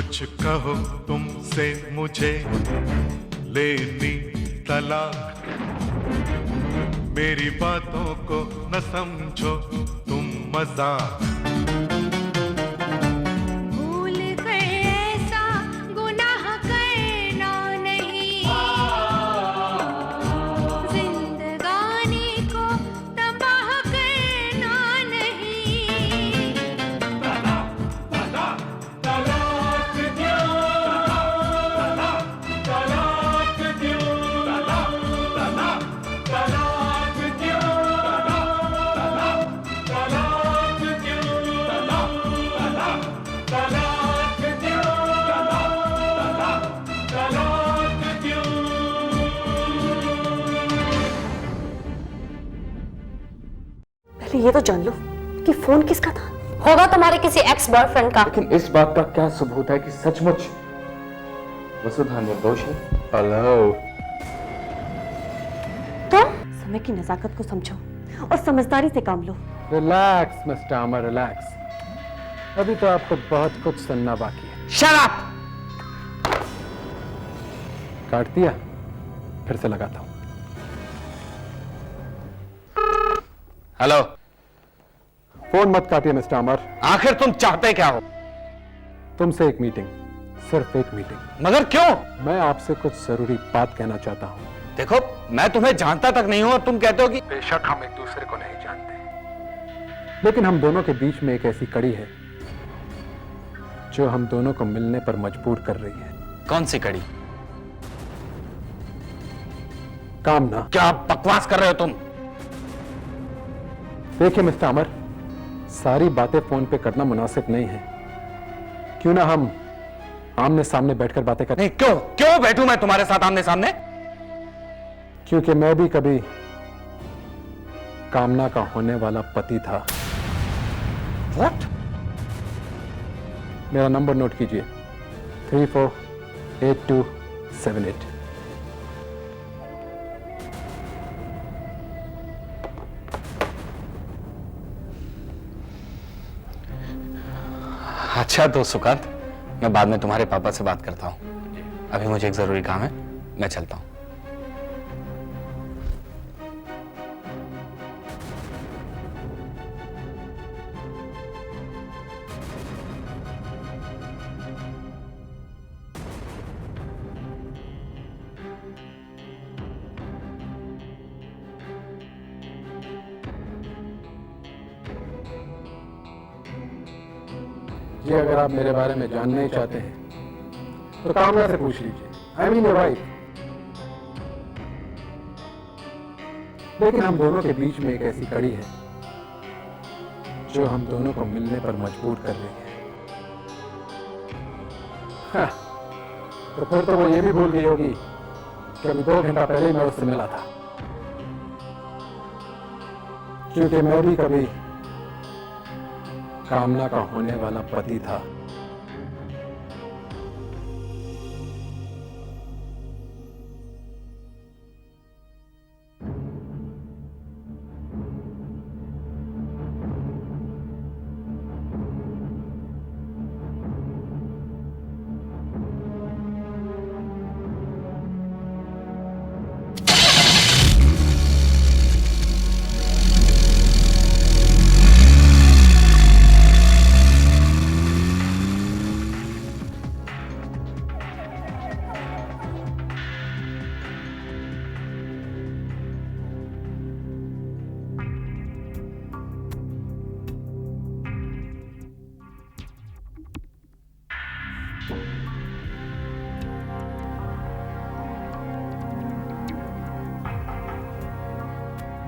कुछ कहो तुमसे मुझे लेनी तलाक, मेरी बातों को न समझो तुम मजाक। भूल कर ऐसा गुनाह करना नहीं, जिंदगानी को तबाह करना नहीं। तलाक दो, तलाक दो, तलाक दो, तलाक दो, तलाक दो, तलाक दो। पहले ये तो जान लो कि फोन किसका था। होगा तुम्हारे किसी एक्स बॉयफ्रेंड का। लेकिन इस बात का क्या सबूत है कि सचमुच वसुधा निर्दोष है? हेलो, तो समय की नजाकत को समझो और समझदारी से काम लो। रिलैक्स मिस्टर अमर, रिलैक्स। अभी तो आपको बहुत कुछ सुनना बाकी है। Shut up! काट दिया, फिर से लगाता हूं। हेलो, फोन मत काटिए मिस्टर अमर। आखिर तुम चाहते क्या हो? तुमसे एक मीटिंग, सिर्फ एक मीटिंग। मगर क्यों? मैं आपसे कुछ जरूरी बात कहना चाहता हूं। देखो, मैं तुम्हें जानता तक नहीं हूं और तुम कहते हो कि बेशक हम एक दूसरे को नहीं जानते, लेकिन हम दोनों के बीच में एक ऐसी कड़ी है जो हम दोनों को मिलने पर मजबूर कर रही है। कौन सी कड़ी? कामना। क्या बकवास कर रहे हो तुम? देखिए मिस्टर अमर, सारी बातें फोन पे करना मुनासिब नहीं है। क्यों ना हम आमने सामने बैठकर बातें करें? नहीं, क्यों क्यों बैठूं मैं तुम्हारे साथ आमने सामने? क्योंकि मैं भी कभी कामना का होने वाला पति था। What? मेरा नंबर नोट कीजिए, 348278। अच्छा तो सुकांत, मैं बाद में तुम्हारे पापा से बात करता हूं। अभी मुझे एक जरूरी काम है, मैं चलता हूं। जी, अगर आप मेरे बारे में जानना ही चाहते हैं तो कामना से पूछ लीजिए। I mean your wife. लेकिन हम दोनों के बीच में एक ऐसी कड़ी है जो हम दोनों को मिलने पर मजबूर कर रही है। हाँ, तो फिर तो वो ये भी भूल गई होगी कि अभी 2 घंटा पहले ही मैं उससे मिला था, क्योंकि मैं भी कभी कामना का होने वाला पति था।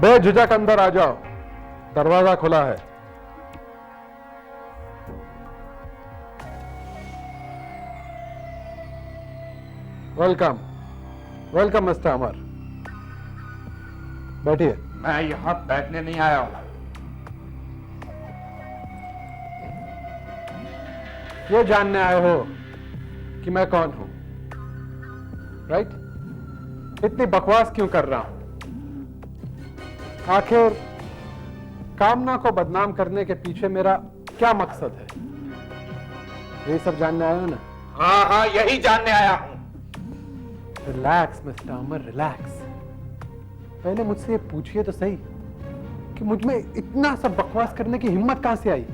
बेझिझक अंदर आ जाओ, दरवाजा खुला है। वेलकम, वेलकम मिस्टर अमर। बैठिए। मैं यहां बैठने नहीं आया हूं। ये जानने आए हो कि मैं कौन हूं, राइट? इतनी बकवास क्यों कर रहा हूं? आखिर कामना को बदनाम करने के पीछे मेरा क्या मकसद है? यही सब जानने आए हो ना? हाँ हाँ, यही जानने आया हूं। रिलैक्स मिस्टर अमर, रिलैक्स। पहले मुझसे ये पूछिए तो सही कि मुझ में इतना सब बकवास करने की हिम्मत कहां से आई।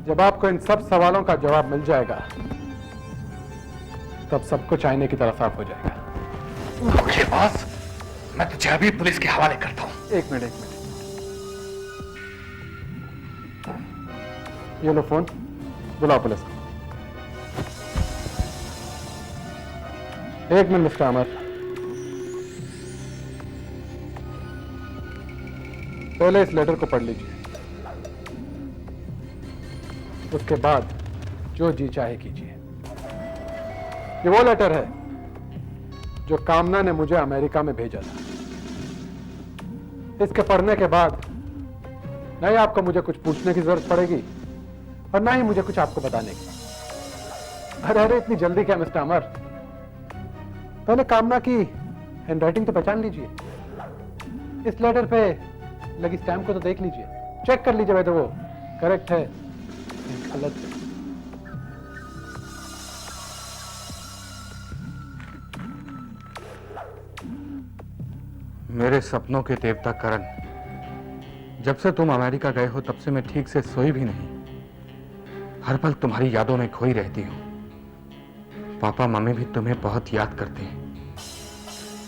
जब आपको इन सब सवालों का जवाब मिल जाएगा तब सब कुछ आईने की तरह साफ हो जाएगा। ओके बॉस, मैं तुझे अभी पुलिस के हवाले करता हूं। एक मिनट। ये लो फोन, बुलाओ पुलिस को। एक मिनट मिस्टर अमर, पहले इस लेटर को पढ़ लीजिए, उसके बाद जो जी चाहे कीजिए। ये वो लेटर है जो कामना ने मुझे अमेरिका में भेजा था। इसके पढ़ने के बाद न ही आपको मुझे कुछ पूछने की जरूरत पड़ेगी और ना ही मुझे कुछ आपको बताने की। अरे इतनी जल्दी क्या मिस्टर अमर, पहले कामना की हैंडराइटिंग तो पहचान लीजिए। इस लेटर पे लगी स्टैम्प को तो देख लीजिए, चेक कर लीजिए वैसे वो करेक्ट है या गलत है। मेरे सपनों के देवता करण, जब से तुम अमेरिका गए हो तब से मैं ठीक से सोई भी नहीं। हर पल तुम्हारी यादों में खोई रहती हूँ। पापा मम्मी भी तुम्हें बहुत याद करते हैं।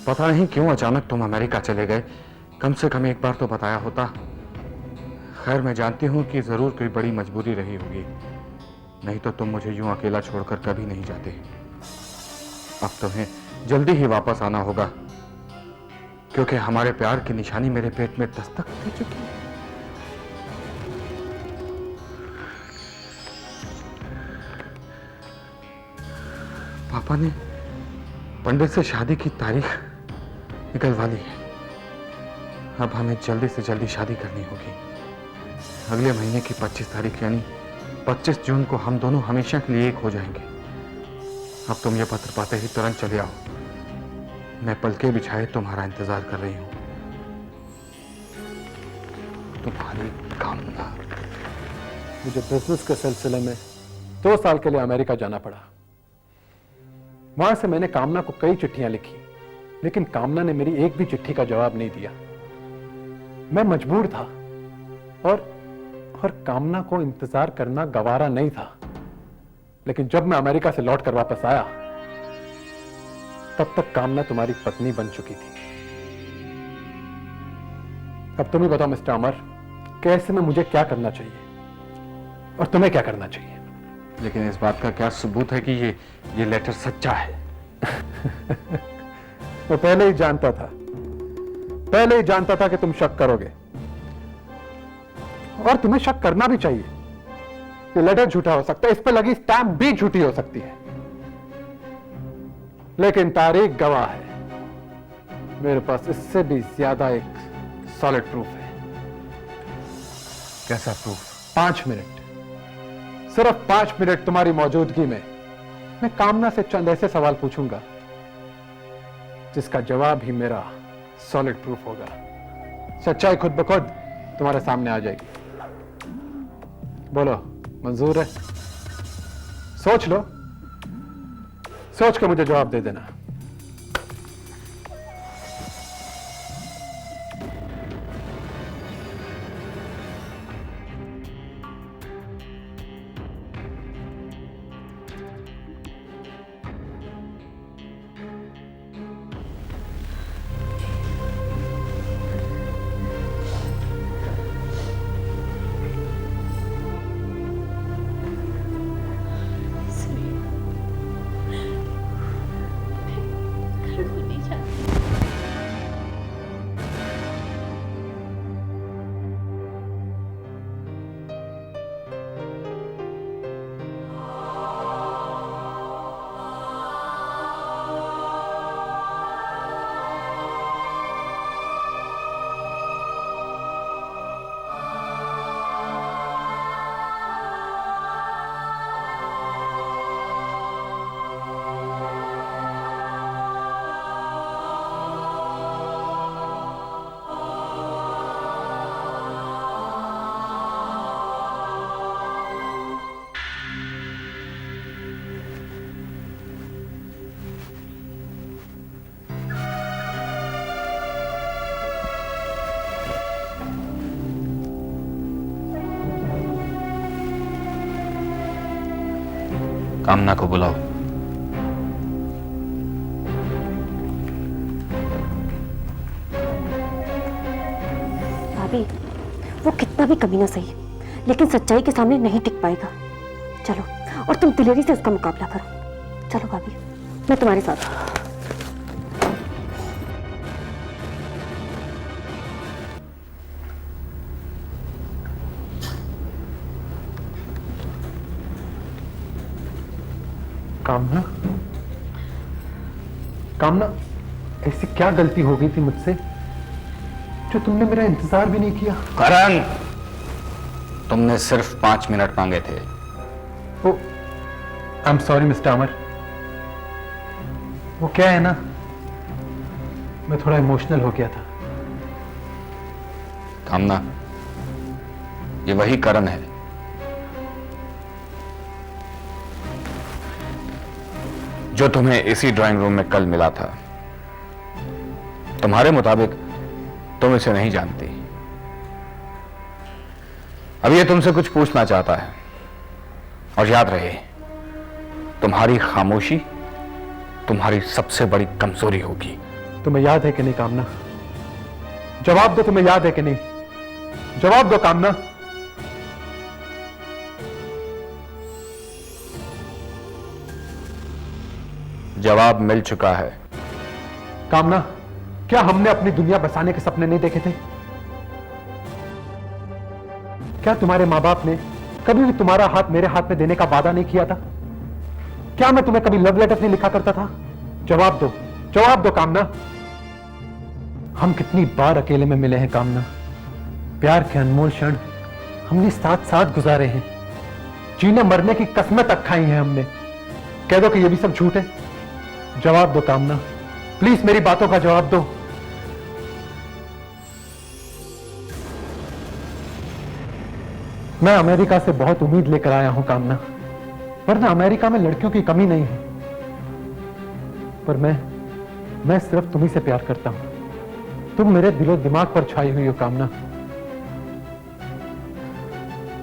पता नहीं क्यों अचानक तुम अमेरिका चले गए, कम से कम एक बार तो बताया होता। खैर मैं जानती हूँ कि जरूर कोई बड़ी मजबूरी रही होगी, नहीं तो तुम मुझे यूं अकेला छोड़कर कभी नहीं जाते। अब तुम्हें जल्दी ही वापस आना होगा, क्योंकि हमारे प्यार की निशानी मेरे पेट में दस्तक दे चुकी है। पापा ने पंडित से शादी की तारीख निकलवा ली है। अब हमें जल्दी से जल्दी शादी करनी होगी। अगले महीने की 25 तारीख यानी 25 जून को हम दोनों हमेशा के लिए एक हो जाएंगे। अब तुम ये पत्र पाते ही तुरंत चले आओ। मैं पलके बिछाए तुम्हारा इंतजार कर रही हूं। तुम्हारी कामना। मुझे बिजनेस के सिलसिले में 2 साल के लिए अमेरिका जाना पड़ा। वहां से मैंने कामना को कई चिट्ठियां लिखी, लेकिन कामना ने मेरी एक भी चिट्ठी का जवाब नहीं दिया। मैं मजबूर था और कामना को इंतजार करना गवारा नहीं था। लेकिन जब मैं अमेरिका से लौटकर वापस आया तब तक कामना तुम्हारी पत्नी बन चुकी थी। अब तुम ही बताओ मिस्टर अमर, कैसे में मुझे क्या करना चाहिए और तुम्हें क्या करना चाहिए? लेकिन इस बात का क्या सबूत है कि ये लेटर सच्चा है? मैं पहले ही जानता था कि तुम शक करोगे, और तुम्हें शक करना भी चाहिए। ये लेटर झूठा हो सकता है, इस पर लगी स्टैम्प भी झूठी हो सकती है, लेकिन तारीख गवाह है। मेरे पास इससे भी ज्यादा एक सॉलिड प्रूफ है। कैसा प्रूफ? 5 मिनट, सिर्फ 5 मिनट तुम्हारी मौजूदगी में मैं कामना से चंद ऐसे सवाल पूछूंगा जिसका जवाब ही मेरा सॉलिड प्रूफ होगा। सच्चाई खुद ब खुद तुम्हारे सामने आ जाएगी। बोलो, मंजूर है? सोच लो, सोच कर मुझे जवाब दे देना। कामना को बुलाओ। भाभी, वो कितना भी कमीना सही, लेकिन सच्चाई के सामने नहीं टिक पाएगा। चलो, और तुम दिलेरी से इसका मुकाबला करो। चलो भाभी, मैं तुम्हारे साथ हूं। कामना, कामना, ऐसी क्या गलती हो गई थी मुझसे जो तुमने मेरा इंतजार भी नहीं किया? करण, तुमने सिर्फ 5 मिनट मांगे थे। ओ, आई एम सॉरी मिस्टर अमर। वो क्या है ना, मैं थोड़ा इमोशनल हो गया था। कामना, ये वही करण है जो तुम्हें इसी ड्राइंग रूम में कल मिला था। तुम्हारे मुताबिक तुम इसे नहीं जानती। अब ये तुमसे कुछ पूछना चाहता है, और याद रहे, तुम्हारी खामोशी तुम्हारी सबसे बड़ी कमजोरी होगी। तुम्हें याद है कि नहीं कामना? जवाब दो, तुम्हें याद है कि नहीं? जवाब दो कामना। जवाब मिल चुका है। कामना, क्या हमने अपनी दुनिया बसाने के सपने नहीं देखे थे? क्या तुम्हारे मां बाप ने कभी भी तुम्हारा हाथ मेरे हाथ में देने का वादा नहीं किया था? क्या मैं तुम्हें कभी लव लेटर नहीं लिखा करता था? जवाब दो, जवाब दो कामना। हम कितनी बार अकेले में मिले हैं कामना। प्यार के अनमोल क्षण हमने साथ साथ गुजारे हैं। जीने मरने की कस्में तक खाई हैं हमने। कह दो कि ये भी सब झूठ है? जवाब दो कामना, प्लीज मेरी बातों का जवाब दो। मैं अमेरिका से बहुत उम्मीद लेकर आया हूं कामना, वरना अमेरिका में लड़कियों की कमी नहीं है। पर मैं सिर्फ तुम्ही से प्यार करता हूं। तुम मेरे दिलो दिमाग पर छाई हुई हो कामना।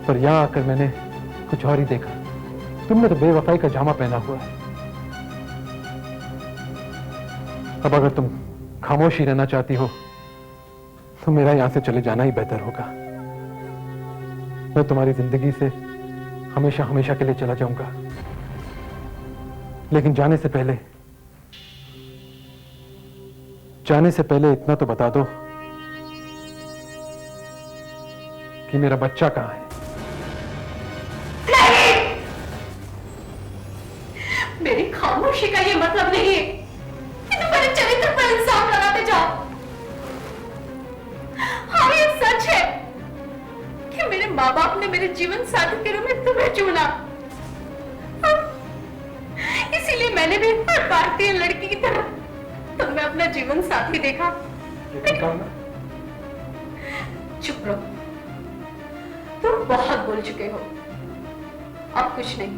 पर यहां आकर मैंने कुछ और ही देखा। तुमने तो बेवफाई का जामा पहना हुआ है। अब अगर तुम खामोश ही रहना चाहती हो तो मेरा यहां से चले जाना ही बेहतर होगा। मैं तुम्हारी जिंदगी से हमेशा हमेशा के लिए चला जाऊंगा, लेकिन जाने से पहले इतना तो बता दो कि मेरा बच्चा कहां है? मेरी खामोशी का ये मतलब नहीं है कि तुम मेरे चरित्र पर इल्जाम लगाते जाओ। हाँ, ये सच है कि मेरे माँ बाप ने मेरे जीवन साथी के रूप में तुम्हें चुना। इसीलिए मैंने भी हर भारतीय लड़की की तरह तुम्हें अपना जीवन साथी देखा। चुप रहो, तुम बहुत बोल चुके हो, अब कुछ नहीं।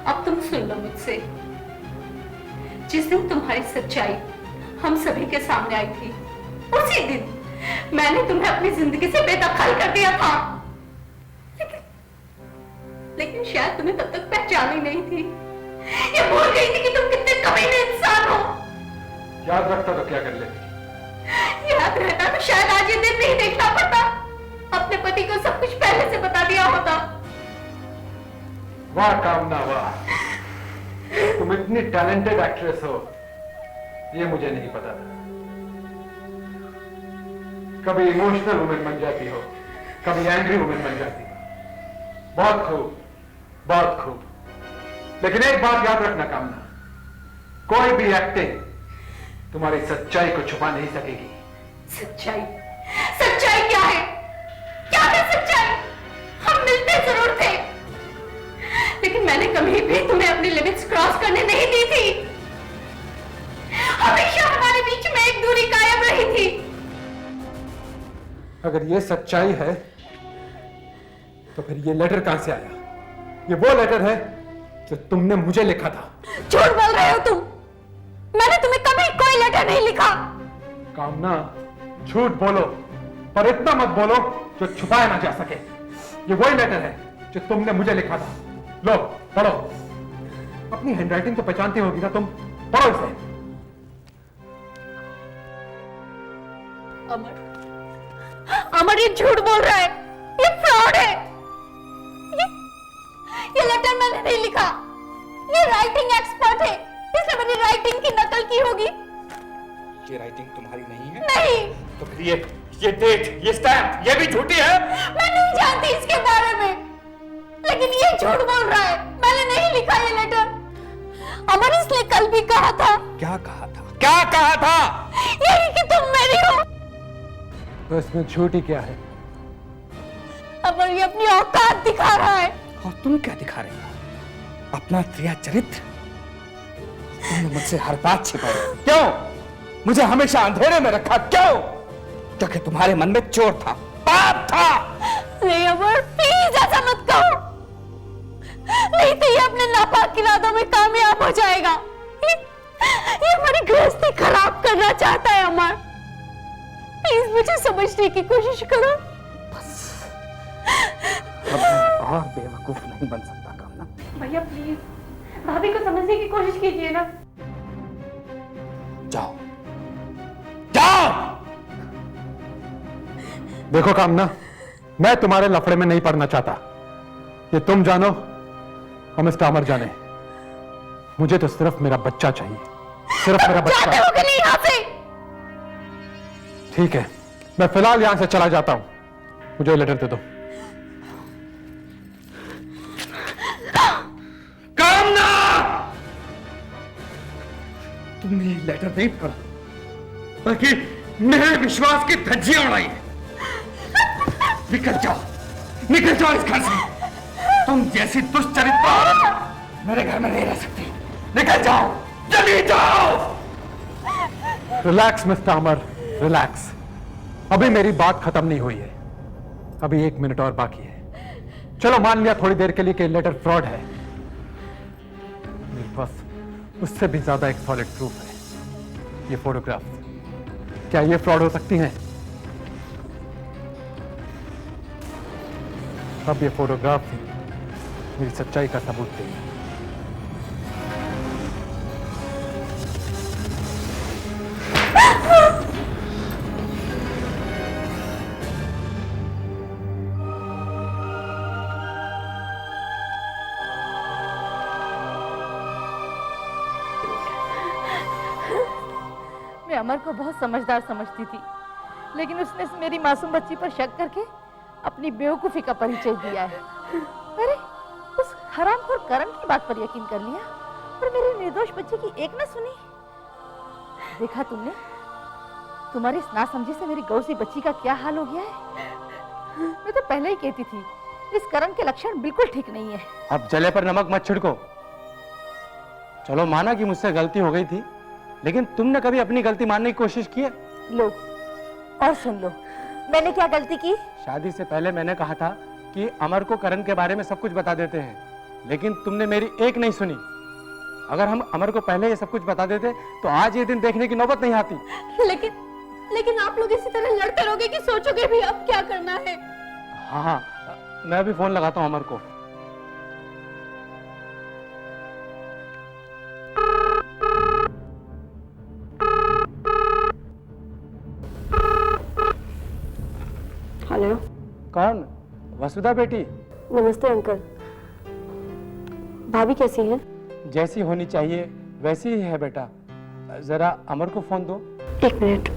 अब तुम सुन लो मुझसे। जिस दिन तुम्हारी सच्चाई हम सभी के सामने आई थी, उसी दिन मैंने तुम्हें अपनी जिंदगी से बेदखल कर दिया था। लेकिन शायद तुम्हें तब तक पहचान ही नहीं थी। ये भूल गई थी कि तुम कितने कमीने इंसान हो। याद रखता तो क्या कर लेती? याद रहता तो शायद आज ये दिन नहीं देखना पड़ता। अपने पति को सब कुछ पहले से बता दिया होता। वाह कामना वाह, तुम इतनी टैलेंटेड एक्ट्रेस हो, ये मुझे नहीं पता था। कभी इमोशनल वुमेन बन जाती हो, कभी एंग्री वुमेन बन जाती हो। बहुत खूब, बहुत खूब। लेकिन एक बात याद रखना कामना, कोई भी एक्टिंग तुम्हारी सच्चाई को छुपा नहीं सकेगी। सच्चाई? सच्चाई क्या है? क्या है सच्चाई? हम मिलते जरूर थे, लेकिन मैंने कभी भी तुम्हें अपनी लिमिट्स क्रॉस करने नहीं दी थी। हमेशा हमारे बीच में एक दूरी कायम रही थी। अगर ये सच्चाई है तो फिर ये लेटर कहां से आया? ये वो लेटर है जो तुमने मुझे लिखा था। झूठ बोल रहे हो तुम। मैंने तुम्हें कभी कोई लेटर नहीं लिखा। कामना, झूठ बोलो, पर इतना मत बोलो जो छुपाया ना जा सके। ये वही लेटर है जो तुमने मुझे लिखा था। लो, पढ़ो। अपनी हैंडराइटिंग तो पहचानती होगी ना तुम, पढ़ो इसे। अमर ये झूठ बोल रहा है, ये फ्रॉड है। ये लेटर मैंने नहीं लिखा, ये राइटिंग एक्सपर्ट है, इसने मेरी राइटिंग की नकल की होगी। ये राइटिंग तुम्हारी नहीं है? नहीं, तो फिर ये डेट, ये स्टैम्प, ये भी झूठी है। मैं नहीं जानती इसके बारे में, लेकिन ये झूठ बोल रहा है, मैंने नहीं लिखा ये लेटर। अमर इसने कल भी कहा था। क्या कहा था? क्या कहा था? यही कि तुम मेरी हो। तो इसमें झूठी क्या है? अमर ये अपनी औकात दिखा रहा है। और तुम क्या दिखा रही हो? अपना त्रिया चरित्र? तुमने मुझसे हर बात छिपाई, क्यों? मुझे हमेशा अंधेरे में रखा, क्यों? क्योंकि तुम्हारे मन में चोर था, पाप था। नहीं अमर, प्लीज ऐसा मत कहो, नहीं तो ये अपने नापाक इरादों में कामयाब हो जाएगा। ये हमारी गृहस्थी खराब करना चाहता है अमर। प्लीज मुझे समझने की कोशिश करो। अब मैं और बेवकूफ नहीं बन सकता कामना। भैया प्लीज भाभी को समझने की कोशिश कीजिए ना। जाओ, जाओ। देखो कामना, मैं तुम्हारे लफड़े में नहीं पड़ना चाहता। ये तुम जानो और मिस्टर अमर जाने। मुझे तो सिर्फ मेरा बच्चा चाहिए, सिर्फ मेरा बच्चा। जाते हो कि नहीं यहाँ से? ठीक है, मैं फिलहाल यहां से चला जाता हूं। मुझे लेटर दे दो। कामना, तुमने ये लेटर नहीं पढ़ा, बल्कि मेरे विश्वास की धज्जियां उड़ाई। निकल जाओ, निकल जाओ इस घर से। तुम जैसी दुष्चरित्र औरत मेरे घर में नहीं रह सकती। निकल जाओ, चली जाओ। रिलैक्स मिस्टर अमर, रिलैक्स। अभी मेरी बात खत्म नहीं हुई है, अभी 1 मिनट और बाकी है। चलो मान लिया थोड़ी देर के लिए कि लेटर फ्रॉड है, मेरे पास उससे भी ज्यादा एक सॉलिड प्रूफ है, ये फोटोग्राफ। क्या ये फ्रॉड हो सकती हैं? अब ये फोटोग्राफ मेरी सच्चाई का सबूत देगी। मैं अमर को बहुत समझदार समझती थी, लेकिन उसने मेरी मासूम बच्ची पर शक करके अपनी बेवकूफी का परिचय दिया है। अरे उस हरामखोर करण की बात पर यकीन कर लिया और मेरी निर्दोष बच्ची की एक न सुनी। देखा तुमने, तुम्हारी इस नासमझी से मेरी गौ सी बच्ची का क्या हाल हो गया है। मैं तो पहले ही कहती थी, इस करण के लक्षण बिल्कुल ठीक नहीं है। अब जले पर नमक मत छिड़को। चलो माना कि मुझसे गलती हो गई थी, लेकिन तुमने कभी अपनी गलती मानने की कोशिश की है? लो और सुन लो, मैंने क्या गलती की? शादी से पहले मैंने कहा था कि अमर को करण के बारे में सब कुछ बता देते हैं, लेकिन तुमने मेरी एक नहीं सुनी। अगर हम अमर को पहले ये सब कुछ बता देते तो आज ये दिन देखने की नौबत नहीं आती। लेकिन आप लोग इसी तरह लड़ते रहोगे कि सोचोगे भी अब क्या करना है? हाँ हाँ, मैं अभी फोन लगाता हूँ अमर को। हेलो। कौन? वसुधा बेटी? नमस्ते अंकल। भाभी कैसी हैं? जैसी होनी चाहिए वैसी ही है बेटा। जरा अमर को फोन दो। 1 मिनट।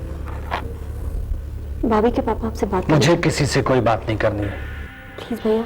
भाभी के पापा आपसे बात मुझे किसी से कोई बात नहीं करनी है। प्लीज भैया।